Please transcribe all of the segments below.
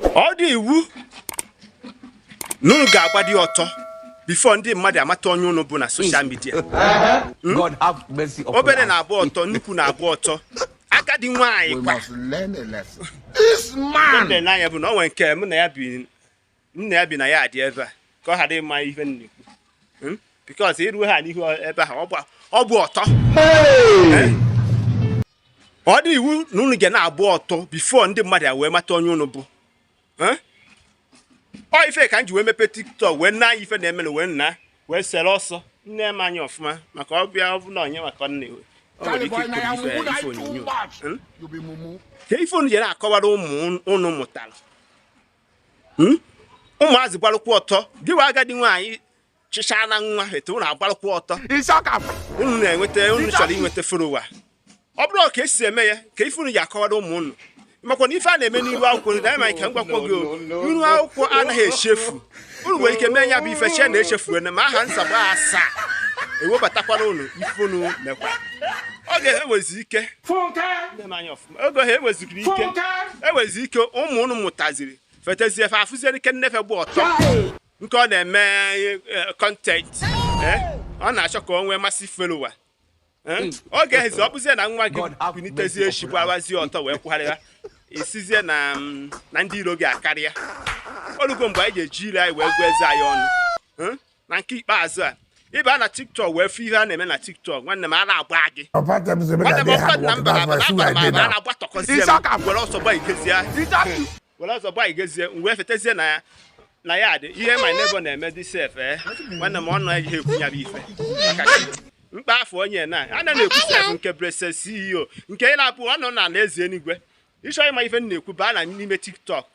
Ọ dị iwu n'unu ga-agbadi ọtọ before ndị mmadụ amata onye unu bụ na social media. God have mercy upon us. Obere na-abụ ọtọ, nnukwu na-abụ ọtọ. Agadi nwaanyị kwa. This man. Ndị na-anya bụ na o nwere nke m na ya bi na ya adị ebe a ka ọ ghara ịma ihe nnukwu. Because iru ha n'ihu ebe ahụ ọ bụ ọtọ. Ọ dị iwu na unu ga na-abụ ọtọ before ndị mmadụ wee mata onye unu bụ. Ọ ife ka m ji wee mepe TikTok wee na ife na-eme na wee sere ọsọ nne m anya ọfụma maka ọbịa ọbụla onye maka nne o nwere ike ikwu ife onyonyo ka ife unu jere akọwara ụmụ unu mụtara ụmụazị gbalụkwa ọtọ gịwa agadi nwaanyị chịcha na nwa etu unu agbalụkwa ọtọ unu na-enweta unu chọrọ inweta forowa ọ bụrụ ka esi eme ya ka ife unu ji akọwara ụmụ unu makwa na ife a na-eme n'iru akwụkwọ na eme ka m gwakwa gị iru akwụkwọ anaghị echefu unu nwere ike mee ya bụ ife che na-echefu ma aha nsagbu asaa ewebatakwara unu ife unu mekwa oge ha ewezi ike oge ha eweziri ike ike ụmụ unu mụtaziri fetezie fe afụziere ike nnefe bụ ọtọ nke ọ na-eme content ọ na-achọ ka o nwee masị felowa oge hezi ọ bụzie na nwa gị binitezie echi gbawazie ọtọ wee kwugharịa isizie na ndị iro gị akarịa olugo mgbe anyị ga-eji ire anyị wee gụọ eze anyị ọnụ na nke ikpeazụ a ịba na TikTok wee fụ ihe a na-eme na TikTok nwanne m a na-agba gị nwanne m ọkọ na mba a na-agbatọkọzie m were ọsọ gba igezie wee fetezie na ya dị ihe my neighbor na-eme dị sef nwanne m ọnụ ihe ekwunya bụ ife maka mkpa afọ onye a na-ekwusa nke brese CEO nke ị na-apụ ọnụ na eze enigwe ịchọ ịma ife na-ekwu baa na n'ime TikTok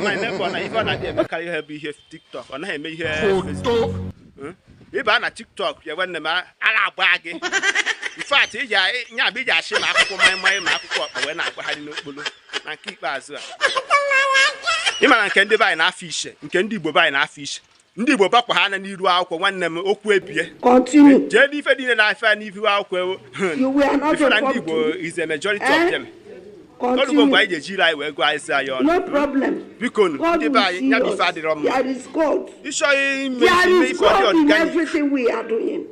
my neighbor na ife ọ na-adị emekarị ihe bụ ihe TikTok ọ naghị eme ihe Facebook ịba na TikTok ya nwanne m a na-agba gị in fact nya bụ iji achị ma akwụkwọ mmanya ma akwụkwọ ọkpa wee na-agbagharị n'okporo na nke ikpeazụ a ịmara nke ndị be anyị na-afọ ishe nke ndị Igbo be anyị na-afọ ishe ndị Igbo bakwa ha na n'iru akwụkwọ nwanne m okwu ebie jee n'ife niile na-afịa n'ihu akwụkwọ ife na ndị Igbo is a majority of them olugo mgbe anyị ga-ejiri anyị wee gụọ isi anyị ọnụ biko ndị be anyị ya bụ ife adịrọ mma ịchọ ime ife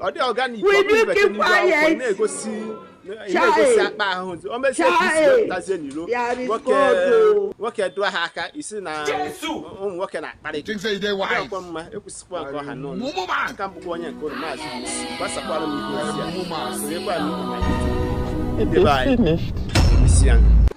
ọ dị ọganik ọ bụ ibete n'iru akwụkwọ na-egosi akpa ahụhụ o mesie ka isi wepụtazie n'iro nwoke dụọ ha aka isi na ụmụ nwoke na-akparị ọkwa mma ekwesịkwa nke ọha n'ụlọ aka mbụkwa onye nke ụlọ Maazi-UC gbasakwara m ihe ozi ya sonyekwa n'ime ebe anyị isi anyị